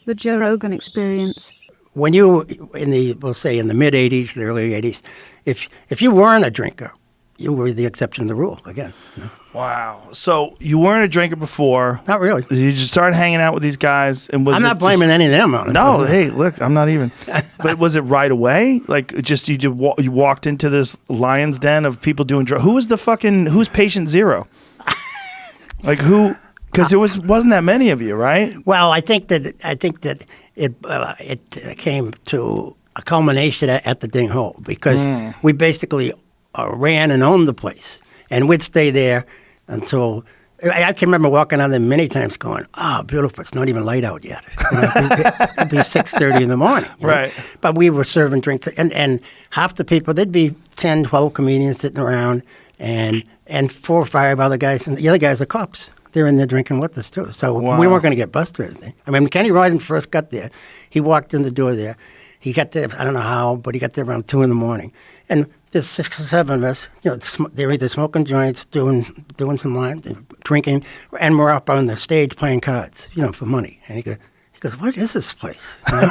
The Joe Rogan Experience. When you, we'll say in the mid-'80s, the early '80s, if you weren't a drinker, you were the exception to the rule again. You know? Wow. So you weren't a drinker before. Not really. You just started hanging out with these guys, and I'm not blaming any of them on it. No, hey, look, I'm not even. But was it right away? Like, just you walked into this lion's den of people doing drugs. Who's patient zero? Like who? Because wasn't that many of you, right? Well, I think that it came to a culmination at the Ding Ho because we basically ran and owned the place, and we'd stay there until I can remember walking on there many times, going, "Oh, beautiful! It's not even light out yet." You know, it'd be 6:30 in the morning, right? Know? But we were serving drinks, and half the people, there'd be 10, 12 comedians sitting around, and 4 or 5 other guys, and the other guys are cops. They're in there drinking with us too, so we weren't going to get busted or anything. I mean, when Kenny Rosen first got there, he walked in the door there. He got there, I don't know how, but he got there around 2 in the morning, and there's 6 or 7 of us. You know, they're either smoking joints, doing some lines, drinking, and we're up on the stage playing cards, you know, for money. And he goes, "What is this place?" You know?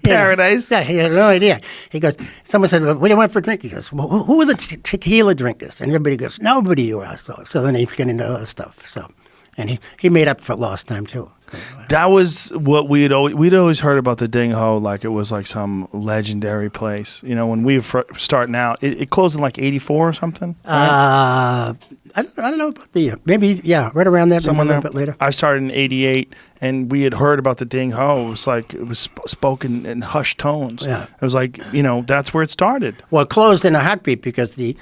Paradise. Yeah, he had no idea. He goes, someone said, "Well, what do you want for a drink?" He goes, "Well, who are the tequila drinkers?" And everybody goes, "Nobody you are." So then he's getting into other stuff. So, and he made up for lost time too. So, that was what we'd always heard about the Ding Ho, like it was like some legendary place. You know, when we were starting out, it closed in like '84 or something. Right? I don't know about the year. Maybe, yeah, right around that, maybe a little bit later. I started in '88, and we had heard about the Ding Ho. It was spoken in hushed tones. Yeah. It was like, you know, that's where it started. Well, it closed in a heartbeat because the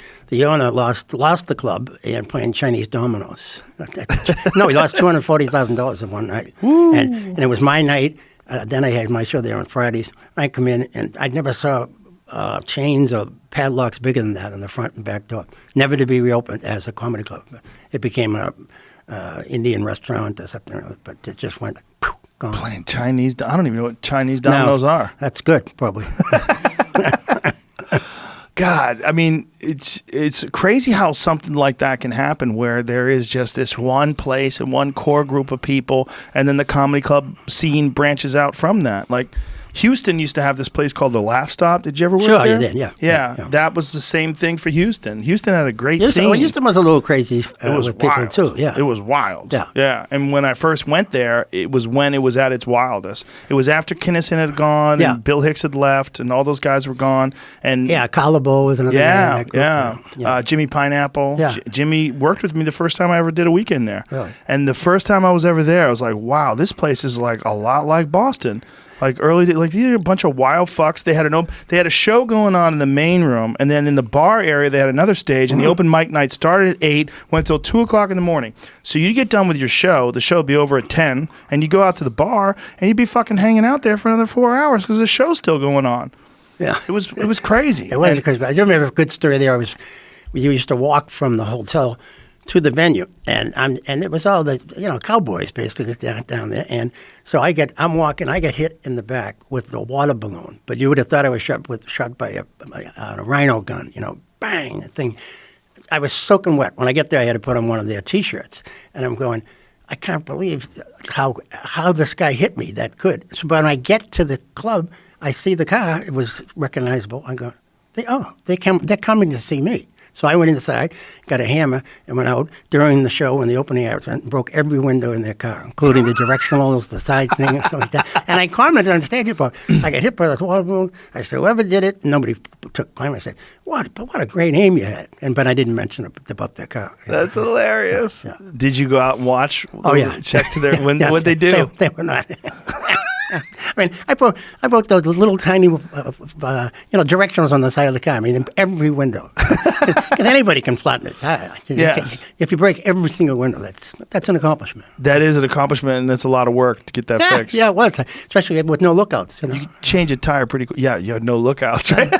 owner lost the club and playing Chinese dominoes. No, he lost $240,000 in one night. And it was my night. Then I had my show there on Fridays. I come in, and I never saw chains or padlocks bigger than that on the front and back door. Never to be reopened as a comedy club. It became a Indian restaurant or something, but it just went gone. Playing Chinese. I don't even know what Chinese dominoes are. That's good, probably. God, I mean, it's crazy how something like that can happen, where there is just this one place and one core group of people, and then the comedy club scene branches out from that. Like, Houston used to have this place called the Laugh Stop. Did you ever work there? Sure, you did, yeah. Yeah, that was the same thing for Houston. Houston had a great scene. Well, Houston was a little crazy with people, wild. too. Yeah. It was wild. Yeah. Yeah. And when I first went there, it was when it was at its wildest. It was after Kinnison had gone and Bill Hicks had left and all those guys were gone. And Calabo was another guy in that group. Yeah. Jimmy Pineapple. Yeah. Jimmy worked with me the first time I ever did a weekend there. Really? And the first time I was ever there, I was like, wow, this place is like a lot like Boston. Like these are a bunch of wild fucks. They had a show going on in the main room, and then in the bar area they had another stage, and the open mic night started at 8, went till 2 o'clock in the morning. So you'd get done with your show, the show would be over at 10, and you go out to the bar, and you'd be fucking hanging out there for another 4 hours because the show's still going on. Yeah, it was crazy. It was crazy. I remember a good story there. We used to walk from the hotel to the venue, and it was all the cowboys basically down there, and so I'm walking, I get hit in the back with the water balloon, but you would have thought I was shot by a rhino gun, bang, the thing. I was soaking wet. When I get there, I had to put on one of their T-shirts, and I'm going, I can't believe how this guy hit me that good. So when I get to the club, I see the car. It was recognizable. I go, they're coming to see me. So I went inside, got a hammer, and went out during the show when the opening hours went and broke every window in their car, including the directionals, the side thing, and stuff like that. And I commented on stage about, I got hit by this water balloon. I said, whoever did it, nobody took claim. I said, what a great aim you had. But I didn't mention about their car. That's hilarious. Yeah. Did you go out and watch? Check to their window? Yeah, What'd they do? They were not. I mean, I broke those little tiny, directionals on the side of the car. I mean, in every window, because anybody can flatten its tire. Yes. If you break every single window, that's an accomplishment. That is an accomplishment, and that's a lot of work to get that fixed. Yeah, it was, especially with no lookouts. You change a tire pretty quick. Yeah, you had no lookouts, right?